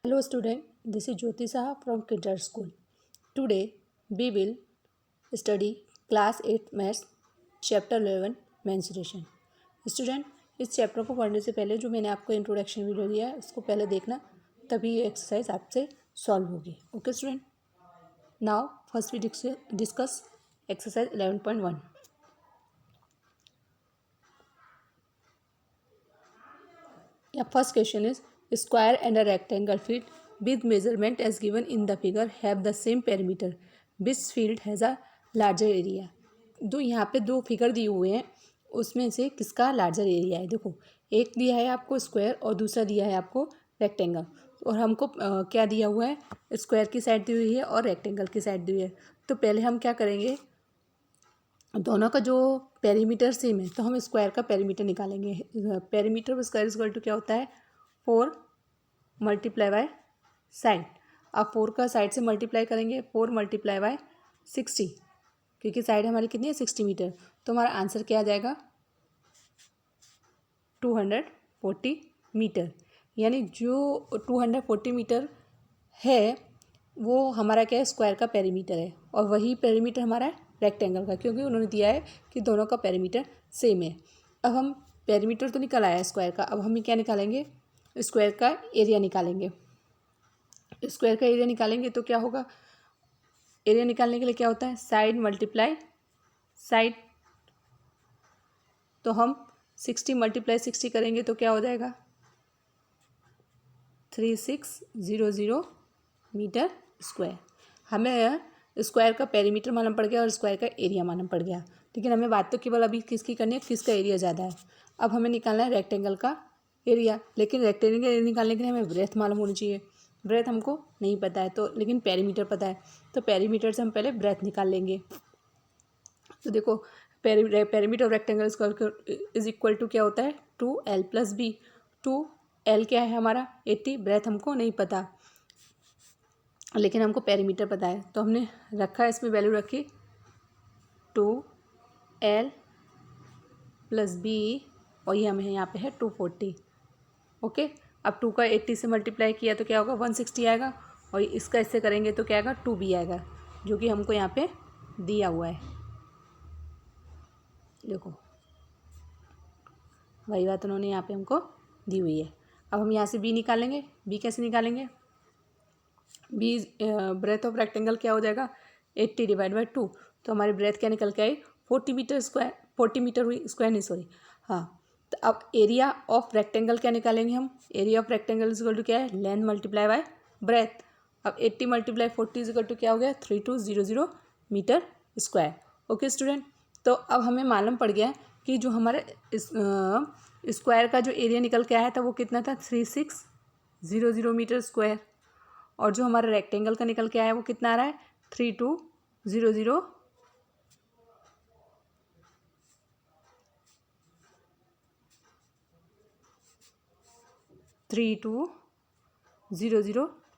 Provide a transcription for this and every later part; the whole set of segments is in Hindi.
Hello student, this is Jyoti Saha from Kinder School. Today we will study class 8 maths chapter 11 mensuration. Student, इस चैप्टर को पढ़ने से पहले जो मैंने आपको इंट्रोडक्शन वीडियो दिया है उसको पहले देखना, तभी ये एक्सरसाइज आपसे सॉल्व होगी. Okay student, now first we discuss exercise 11.1. या first question is square and a rectangle field with measurement as given in the figure have the same perimeter. Which field has a larger area? यहाँ पे दो फिगर दिए हुए हैं, उसमें से किसका लार्जर एरिया है. देखो, एक दिया है आपको स्क्वायर और दूसरा दिया है आपको रेक्टेंगल. और हमको क्या दिया हुआ है, स्क्वायर की साइड दी हुई है और रेक्टेंगल की साइड दी हुई है. तो पहले हम क्या करेंगे, दोनों का जो पेरीमीटर सेम है तो हम स्क्वायर का पेरीमीटर निकालेंगे. पेरीमीटर स्क्वायर इक्वल टू क्या होता है, 4 मल्टीप्लाई बाय साइड. अब 4 का साइड से मल्टीप्लाई करेंगे, 4 मल्टीप्लाई बाय 60, क्योंकि साइड हमारी कितनी है 60 मीटर. तो हमारा आंसर क्या आ जाएगा 240 मीटर. यानी जो 240 मीटर है वो हमारा क्या है, स्क्वायर का पेरीमीटर है. और वही पेरीमीटर हमारा है रेक्टेंगल का, क्योंकि उन्होंने दिया है कि दोनों का पेरीमीटर सेम है. अब हम पेरीमीटर तो निकल आया है स्क्वायर का, अब हम क्या निकालेंगे, स्क्वायर का एरिया निकालेंगे. स्क्वायर का एरिया निकालेंगे तो क्या होगा, एरिया निकालने के लिए क्या होता है, साइड मल्टीप्लाई साइड. तो हम 60 मल्टीप्लाई 60 करेंगे तो क्या हो जाएगा 3600 मीटर स्क्वायर. हमें स्क्वायर का पेरीमीटर मालूम पड़ गया और स्क्वायर का एरिया मालूम पड़ गया. लेकिन हमें बात तो केवल अभी किसकी करनी है, किसका एरिया ज़्यादा है. अब हमें निकालना है रेक्टेंगल का एरिया. लेकिन रेक्टेंगल एरिया निकालने के लिए हमें ब्रेथ मालूम होनी चाहिए. ब्रेथ हमको नहीं पता है, तो लेकिन पेरीमीटर पता है. तो पेरीमीटर से हम पहले ब्रेथ निकाल लेंगे. तो देखो, perimeter of rectangle is equal to क्या होता है 2l + b. 2l क्या है हमारा 80. ब्रेथ हमको नहीं पता, लेकिन हमको पेरीमीटर पता है, तो हमने रखा है, इसमें वैल्यू रखी 2l + b और ये हमें यहाँ पे है 240. ओके, अब 2 का 80 से मल्टीप्लाई किया तो क्या होगा 160 आएगा, और इसका इससे करेंगे तो क्या आएगा 2b आएगा, जो कि हमको यहाँ पे दिया हुआ है. देखो, वही बात उन्होंने यहाँ पे हमको दी हुई है. अब हम यहाँ से b निकालेंगे. b कैसे निकालेंगे, b ब्रेथ ऑफ रेक्टेंगल क्या हो जाएगा 80 / 2. तो हमारी ब्रेथ क्या निकल के आई 40 मीटर स्क्वायर. 40 मीटर हुई, स्क्वायर नहीं सॉरी. हाँ, तो अब एरिया ऑफ रेक्टेंगल क्या निकालेंगे हम, area of rectangle is equal to क्या है, लेंथ मल्टीप्लाई बाय ब्रेथ. अब 80 × 40 इज इक्वल टू क्या हो गया 3200 मीटर स्क्वायर. ओके स्टूडेंट, तो अब हमें मालूम पड़ गया कि जो हमारे स्क्वायर का जो एरिया निकल के आया था वो कितना था 3600 मीटर स्क्वायर. और जो हमारा रेक्टेंगल का निकल के आया है वो कितना आ रहा है 3200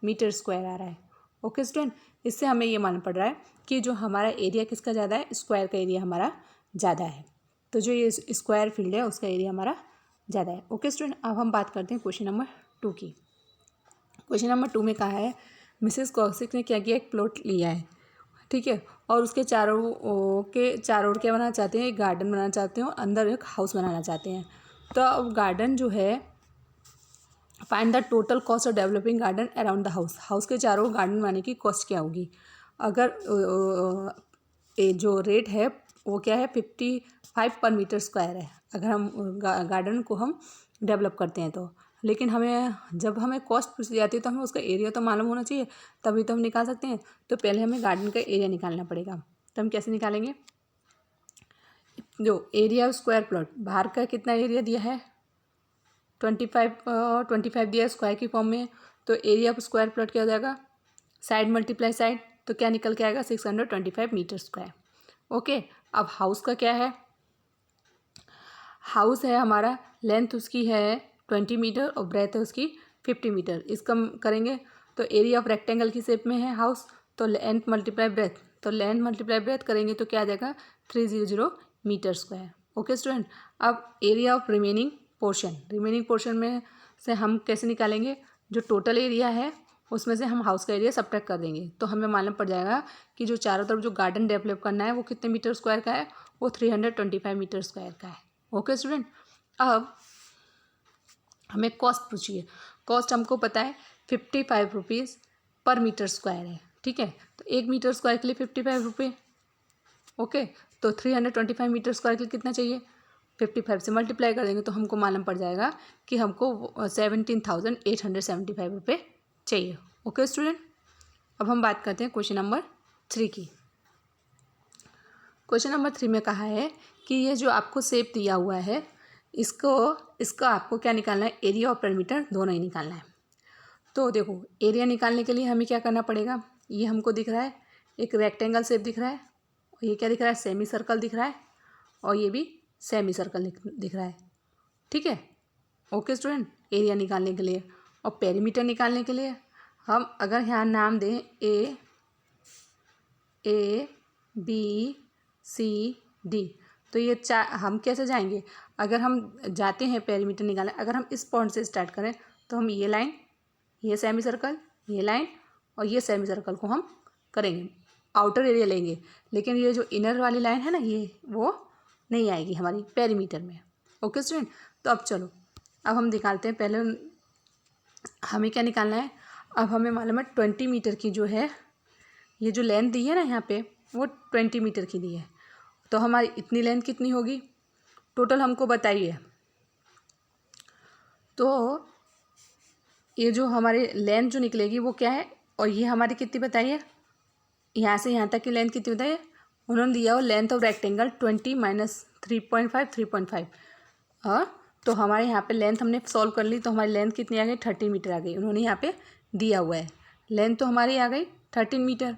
मीटर स्क्वायर आ रहा है. ओके स्टूडेंट, इससे हमें ये मालूम पड़ रहा है कि जो हमारा एरिया किसका ज़्यादा है, स्क्वायर का एरिया हमारा ज़्यादा है. तो जो ये स्क्वायर फील्ड है उसका एरिया हमारा ज़्यादा है. ओके स्टूडेंट, अब हम बात करते हैं क्वेश्चन नंबर 2 की. क्वेश्चन नंबर 2 में कहा है मिसेस कौशिक ने क्या किया, एक प्लॉट लिया है, ठीक है, और उसके चारों ओर क्या बनाना चाहते हैं, एक गार्डन बनाना चाहते हैं और अंदर एक हाउस बनाना चाहते हैं. तो अब गार्डन जो है, find the total cost of developing garden around the house. House के चारों गार्डन बनाने की कॉस्ट क्या होगी. अगर जो रेट है वो क्या है 55 पर मीटर स्क्वायर है, अगर हम गार्डन को हम डेवलप करते हैं तो. लेकिन जब हमें कॉस्ट पूछी जाती है तो हमें उसका एरिया तो मालूम होना चाहिए, तभी तो हम निकाल सकते हैं. तो पहले हमें गार्डन का एरिया निकालना पड़ेगा. तो हम कैसे निकालेंगे, जो एरिया ऑफ स्क्वायर प्लॉट, बाहर का कितना एरिया दिया है 25 दिया है स्क्वायर की फॉर्म में. तो एरिया ऑफ स्क्वायर प्लॉट क्या हो जाएगा, साइड मल्टीप्लाई साइड, तो क्या निकल के आएगा 625 मीटर स्क्वायर. ओके, अब हाउस का क्या है, हाउस है हमारा, लेंथ उसकी है 20 मीटर और ब्रेथ है उसकी 50 मीटर. इसका करेंगे तो एरिया ऑफ रेक्टेंगल की शेप में है हाउस, तो लेंथ मल्टीप्लाई ब्रेथ, तो लेंथ मल्टीप्लाई ब्रेथ करेंगे तो क्या आ जाएगा 300 मीटर स्क्वायर. ओके स्टूडेंट, अब एरिया ऑफ रिमेनिंग पोर्शन में से हम कैसे निकालेंगे, जो टोटल एरिया है उसमें से हम हाउस का एरिया सब्ट्रैक्ट कर देंगे, तो हमें मालूम पड़ जाएगा कि जो चारों तरफ जो गार्डन डेवलप करना है वो कितने मीटर स्क्वायर का है, वो 325 मीटर स्क्वायर का है। ओके स्टूडेंट, अब हमें कॉस्ट पूछिए। कॉस्ट हमको पता है 55 रुपीज़ पर मीटर स्क्वायर है, ठीक है। तो 1 मीटर स्क्वायर के लिए 55 रुपये। ओके, तो 325 मीटर स्क्वायर के लिए कितना चाहिए, 55 से मल्टीप्लाई कर देंगे तो हमको मालूम पड़ जाएगा कि हमको 17,875 रुपये चाहिए। ओके स्टूडेंट, अब हम बात करते हैं क्वेश्चन नंबर 3 की। क्वेश्चन नंबर 3 में कहा है कि ये जो आपको शेप दिया हुआ है इसका आपको क्या निकालना है, एरिया और पेरीमीटर दोनों ही निकालना है। तो देखो, एरिया निकालने के लिए हमें क्या करना पड़ेगा, ये हमको दिख रहा है एक रेक्टेंगल शेप दिख रहा है, ये क्या दिख रहा है, सेमी सर्कल दिख रहा है, और ये भी सेमी सर्कल दिख रहा है, ठीक है। ओके स्टूडेंट, एरिया निकालने के लिए और पेरीमीटर निकालने के लिए हम अगर यहाँ नाम दें ए बी सी डी, तो ये हम कैसे जाएंगे, अगर हम जाते हैं पेरीमीटर निकालने, अगर हम इस पॉइंट से स्टार्ट करें तो हम ये लाइन, ये सेमी सर्कल, ये लाइन और ये सेमी सर्कल को हम करेंगे, आउटर एरिया लेंगे, लेकिन ये जो इनर वाली लाइन है ना, ये वो नहीं आएगी हमारी पेरीमीटर में। ओके स्टूडेंट, तो अब चलो, अब हम निकालते हैं। पहले हमें क्या निकालना है, अब हमें मालूम है 20 मीटर की जो है ये जो लेंथ दी है ना यहाँ पे, वो 20 मीटर की दी है, तो हमारी इतनी लेंथ कितनी होगी टोटल हमको बताइए। तो ये जो हमारी लेंथ जो निकलेगी वो क्या है, और ये हमारी कितनी बताइए, यहाँ से यहाँ तक की लेंथ कितनी बताइए, उन्होंने दिया हो लेंथ ऑफ रेक्टेंगल 20 माइनस 3.5 तो हमारे यहाँ पे लेंथ हमने सॉल्व कर ली, तो हमारी लेंथ कितनी आ गई, 13 मीटर आ गई। उन्होंने यहाँ पे दिया हुआ है लेंथ तो हमारी आ गई 13 मीटर, और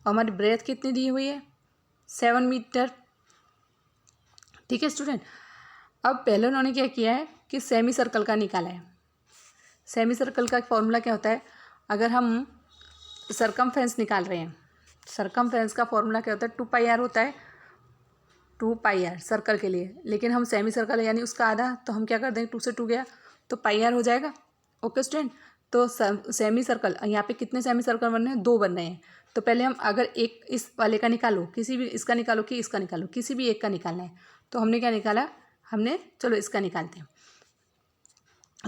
हमारी ब्रेथ कितनी दी हुई है, 7 मीटर, ठीक है स्टूडेंट। अब पहले उन्होंने क्या किया है कि सेमी सर्कल का निकाला है। सेमी सर्कल का फॉर्मूला क्या होता है, अगर हम सरकमफ्रेंस निकाल रहे हैं, सरकमफ्रेंस का फॉर्मूला क्या होता है, 2πr होता है, 2πr सर्कल के लिए, लेकिन हम सेमी सर्कल यानी उसका आधा, तो हम क्या कर देंगे, 2 से 2 गया तो πr हो जाएगा। ओके स्टूडेंट, तो सेमी सर्कल यहाँ पे कितने सेमी सर्कल बन रहे हैं, 2 बन रहे हैं। तो पहले हम अगर एक इस वाले का निकालो, किसी भी इसका निकालो कि इसका निकालो, किसी भी एक का निकालना है, तो हमने क्या निकाला, हमने चलो इसका निकालते हैं।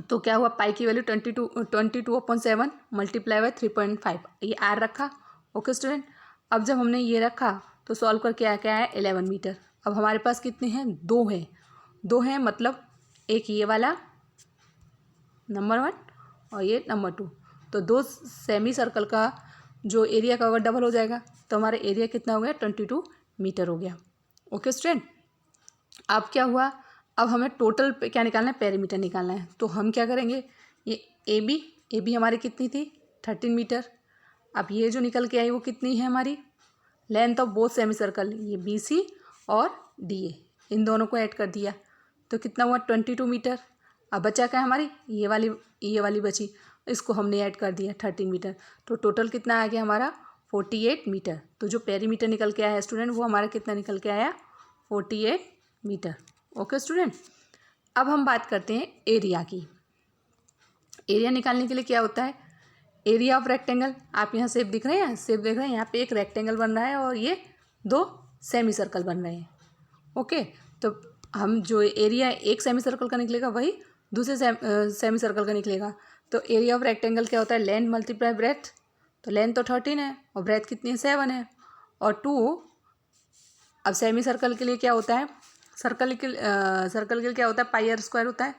तो क्या हुआ, पाई की वैल्यू 22/7 मल्टीप्लाई बाय 3.5, ये आर रखा। ओके स्टूडेंट, अब जब हमने ये रखा तो सॉल्व करके क्या है 11 मीटर। अब हमारे पास कितने हैं, 2 हैं, मतलब एक ये वाला नंबर 1 और ये नंबर 2, तो 2 सेमी सर्कल का जो एरिया का होगा डबल हो जाएगा, तो हमारा एरिया कितना हो गया, 22 मीटर हो गया। ओके स्टूडेंट, अब क्या हुआ, अब हमें टोटल पे क्या निकालना है, पेरीमीटर निकालना है। तो हम क्या करेंगे, ये ए बी हमारी कितनी थी, 13 मीटर। अब ये जो निकल के आई वो कितनी है हमारी, length of both semi circle, ये बी सी और डी ए, इन दोनों को ऐड कर दिया तो कितना हुआ, 22 मीटर। अब बचा क्या हमारी, ये वाली बची, इसको हमने ऐड कर दिया 13 मीटर, तो टोटल कितना आ गया हमारा 48 मीटर। तो जो पेरीमीटर निकल के आया स्टूडेंट, वो हमारा कितना निकल के आया, 48 मीटर। ओके स्टूडेंट, अब हम बात करते हैं एरिया की। एरिया निकालने के लिए क्या होता है, एरिया ऑफ रेक्टेंगल, आप यहाँ शेप दिख रहे हैं, शेप देख रहे हैं, यहाँ पे एक रेक्टेंगल बन रहा है और ये 2 सेमी सर्कल बन रहे हैं। ओके, तो हम जो एरिया एक सेमी सर्कल का निकलेगा वही दूसरे सेमी सर्कल का निकलेगा। तो एरिया ऑफ रेक्टेंगल क्या होता है, लेंथ मल्टीप्लाई ब्रेथ, तो लेंथ तो 13 है और ब्रेथ कितनी है, 7 है, और 2। अब सेमी सर्कल के लिए क्या होता है, सर्कल के लिए क्या होता है, πr स्क्वायर होता है,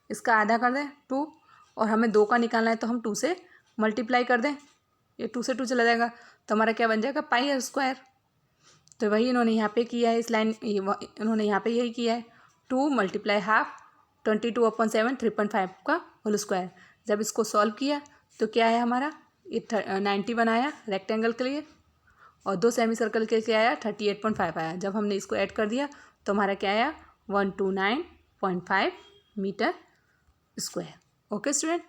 इसका आधा कर दें 2, और हमें 2 का निकालना है तो हम 2 से मल्टीप्लाई कर दें, ये 2 से 2 चला जाएगा, तो हमारा क्या बन जाएगा, πr स्क्वायर। तो वही इन्होंने यहाँ पे किया है, इस लाइन इन्होंने यहाँ पे यही किया है, 2 मल्टीप्लाई हाफ 22/7 3.5 का होल स्क्वायर। जब इसको सॉल्व किया तो क्या है हमारा, ये 90 बनाया रेक्टेंगल के लिए, और 2 सेमी सर्कल के लिए आया 38.5 आया। जब हमने इसको ऐड कर दिया तो हमारा क्या आया, 129.5 मीटर स्क्वायर। ओके स्टूडेंट,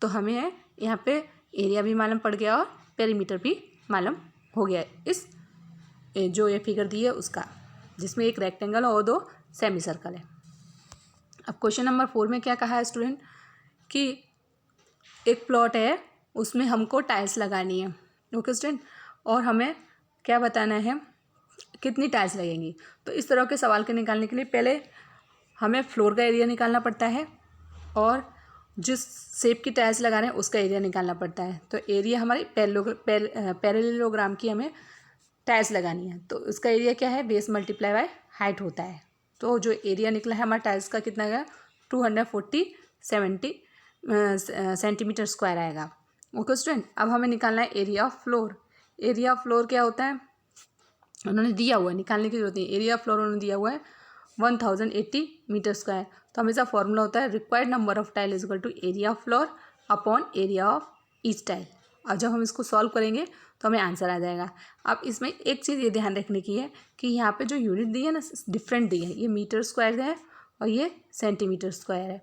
तो हमें यहाँ पे एरिया भी मालूम पड़ गया और पेरीमीटर भी मालूम हो गया इस जो ये फिगर दी है उसका, जिसमें एक रेक्टेंगल और 2 सेमी सर्कल है। अब क्वेश्चन नंबर 4 में क्या कहा है स्टूडेंट, कि एक प्लॉट है, उसमें हमको टाइल्स लगानी है। ओके स्टूडेंट, और हमें क्या बताना है, कितनी टाइल्स लगेंगी। तो इस तरह के सवाल के निकालने के लिए पहले हमें फ्लोर का एरिया निकालना पड़ता है और जिस शेप की टाइल्स लगा रहे हैं उसका एरिया निकालना पड़ता है। तो एरिया हमारी पैरेललोग्राम की हमें टाइल्स लगानी है, तो उसका एरिया क्या है, बेस मल्टीप्लाई बाय हाइट होता है। तो जो एरिया निकला है हमारा टाइल्स का कितना गया, 270 सेंटीमीटर स्क्वायर आएगा। ओके स्टूडेंट, अब हमें निकालना है area of floor. Area of floor क्या होता है, उन्होंने दिया हुआ है, निकालने की जरूरत नहीं। एरिया ऑफ फ्लोर उन्होंने दिया हुआ है 1080 मीटर स्क्वायर। तो हमेशा फॉर्मूला होता है required number of tile is equal to area of floor upon area of each tile. और जब हम इसको सॉल्व करेंगे तो हमें आंसर आ जाएगा। अब इसमें एक चीज़ ये ध्यान रखने की है कि यहाँ पे जो यूनिट दी है ना, डिफरेंट दी है। ये मीटर स्क्वायर है और ये सेंटीमीटर स्क्वायर है।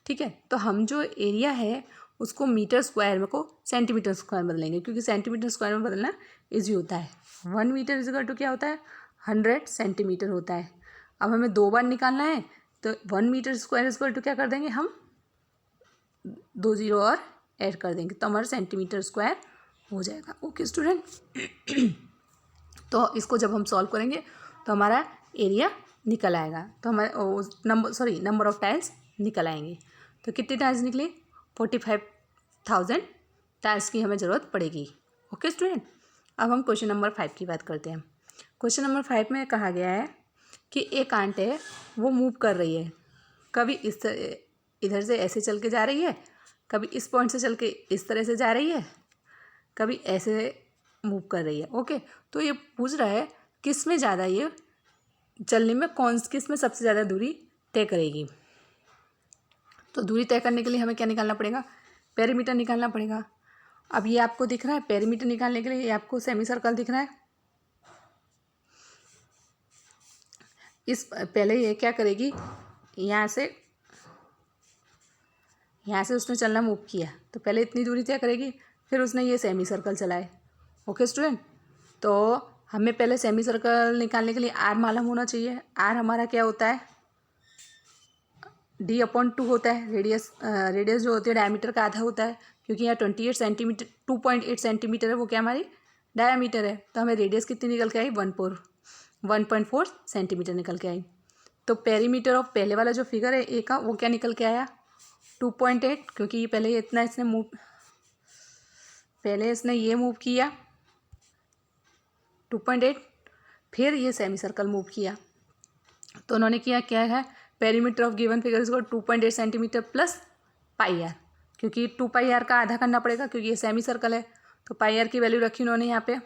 ठीक है, तो हम जो एरिया है उसको मीटर स्क्वायर में को सेंटीमीटर स्क्वायर में बदलेंगे, क्योंकि सेंटीमीटर स्क्वायर में बदलना ईजी होता है। 1 मीटर इज इक्वल टू क्या होता है, 100 सेंटीमीटर होता है। अब हमें 2 बार निकालना है, तो 1 metre square is equal to क्या कर देंगे हम, 2 जीरो और ऐड कर देंगे, तो हमारा सेंटीमीटर स्क्वायर हो जाएगा। ओके स्टूडेंट, तो इसको जब हम सॉल्व करेंगे तो हमारा एरिया निकल आएगा। तो हमारे नंबर ऑफ टाइल्स निकल आएंगे। तो कितनी टाइल्स निकली, 45,000 टाइल्स की हमें ज़रूरत पड़ेगी। ओके स्टूडेंट, अब हम क्वेश्चन नंबर 5 की बात करते हैं। क्वेश्चन नंबर 5 में कहा गया है कि एक आंट है, वो मूव कर रही है, कभी इधर से ऐसे चल के जा रही है, कभी इस पॉइंट से चल के इस तरह से जा रही है, कभी ऐसे मूव कर रही है। ओके, तो ये पूछ रहा है किस में ज़्यादा ये चलने में किस में सबसे ज़्यादा दूरी तय करेगी। तो दूरी तय करने के लिए हमें क्या निकालना पड़ेगा, पेरीमीटर निकालना पड़ेगा। अब ये आपको दिख रहा है, पेरीमीटर निकालने के लिए ये आपको सेमी सर्कल दिख रहा है। इस पहले ये क्या करेगी, यहाँ से उसने चलना मूव किया, तो पहले इतनी दूरी तय करेगी, फिर उसने ये सेमी सर्कल चलाए। ओके स्टूडेंट, तो हमें पहले सेमी सर्कल निकालने के लिए आर मालूम होना चाहिए। आर हमारा क्या होता है, d/2 होता है। रेडियस जो होती है डायमीटर का आधा होता है, क्योंकि यहाँ 28 सेंटीमीटर 2.8 सेंटीमीटर है, वो क्या हमारी डायमीटर है। तो हमें रेडियस कितनी निकल के आई, 1.4 सेंटीमीटर निकल के आई। तो पेरीमीटर ऑफ पहले वाला जो फिगर है ए का, वो क्या निकल के आया, 2.8, क्योंकि ये पहले इसने ये मूव किया 2.8, फिर ये सेमी सर्कल मूव किया। तो उन्होंने किया क्या है, पेरीमीटर ऑफ गिवन फिगर इसको 2.8 सेंटीमीटर प्लस पाई आर, क्योंकि 2 पाई आर का आधा करना पड़ेगा, क्योंकि ये सेमी सर्कल है। तो पाई आर की वैल्यू रखी उन्होंने यहाँ पे।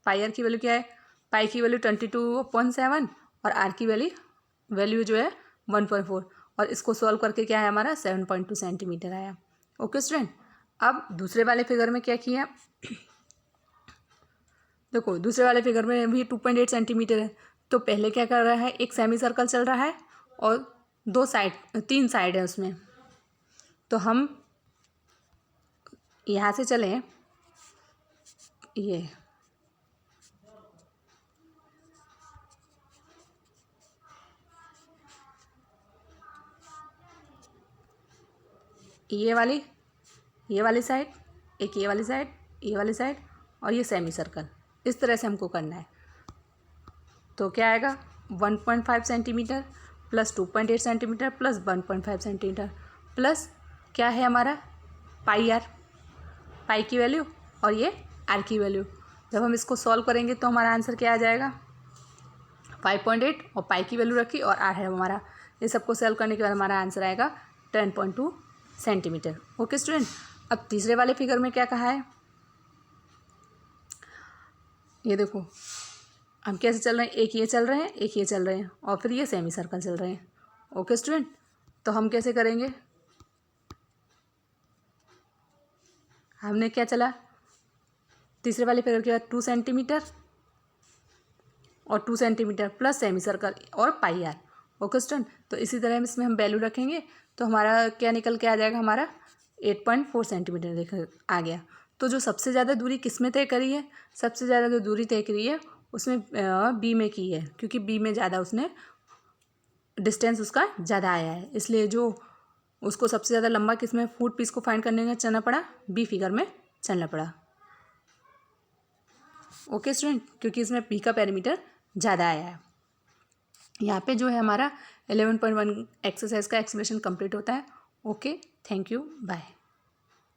पाई आर की वैल्यू क्या है, पाई की वैल्यू 22.7 और आर की वैल्यू जो है 1.4, और इसको सॉल्व करके क्या है हमारा 7.2 सेंटीमीटर आया। ओके स्टूडेंट, अब दूसरे वाले फिगर में क्या किया, देखो दूसरे वाले फिगर में भी 2.8 सेंटीमीटर है। तो पहले क्या कर रहा है, एक सेमी सर्कल चल रहा है और 3 साइड है उसमें। तो हम यहाँ से चलें, ये वाली साइड, एक ये वाली साइड और ये सेमी सर्कल, इस तरह से हमको करना है। तो क्या आएगा, 1.5 centimetre plus 2.8 centimetre plus 1.5 centimetre plus क्या है हमारा पाई की वैल्यू और ये आर की वैल्यू। जब हम इसको सॉल्व करेंगे तो हमारा आंसर क्या आ जाएगा, 5.8, और पाई की वैल्यू रखी और आर है हमारा। ये सबको सॉल्व करने के बाद हमारा आंसर आएगा 10.2 सेंटीमीटर। ओके स्टूडेंट, अब तीसरे वाले फिगर में क्या कहा है, ये देखो हम कैसे चल रहे हैं, एक ये चल रहे हैं, एक ये चल रहे हैं, और फिर ये सेमी सर्कल चल रहे हैं। ओके स्टूडेंट, तो हम कैसे करेंगे, हमने क्या चला, तीसरे वाले फिगर के बाद 2 सेंटीमीटर और 2 सेंटीमीटर प्लस सेमी सर्कल और पाई आर। ओके स्टूडेंट, तो इसी तरह इसमें हम वैल्यू रखेंगे तो हमारा क्या निकल के आ जाएगा, हमारा 8.4 सेंटीमीटर देख आ गया। तो जो सबसे ज़्यादा दूरी किस में तय करी है, सबसे ज़्यादा जो दूरी तय करी है उसमें बी में की है, क्योंकि बी में ज़्यादा उसने डिस्टेंस उसका ज़्यादा आया है, इसलिए जो उसको सबसे ज़्यादा लंबा किस में फूड पीस को फाइंड करने में चलना पड़ा, बी फिगर में चलना पड़ा। ओके स्टूडेंट, क्योंकि इसमें बी का पैरामीटर ज़्यादा आया है। यहाँ पे जो है हमारा 11.1 एक्सरसाइज का एक्सप्लेनेशन कंप्लीट होता है। Okay, thank you, bye.